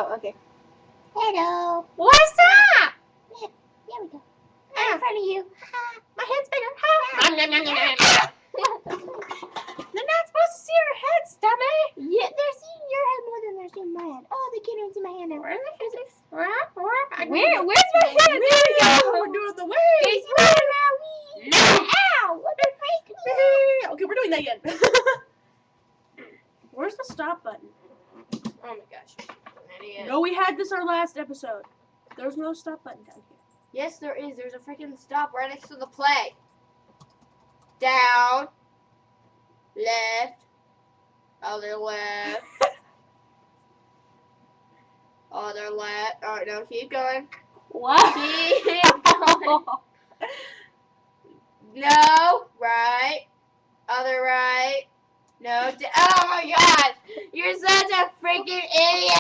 Oh, okay. Hello. What's up? There we go. I'm in front of you. My head's bigger. They're not supposed to see your head, dummy. Yeah, they're seeing your head more than they're seeing my head. Oh, they can't even see my hand now. Where's my head? There we go. We're doing the wave. Casey, ow! What the freak? Okay, we're doing that again. Where's the stop button? Oh my gosh. Idiot. No, we had this our last episode. There's no stop button down here. Yes, there is. There's a freaking stop right next to the play. Down. Left. Other left. Other left. Alright, now keep going. What? Keep going. No. Right. Other right. No. Oh my god. You're such a freaking idiot.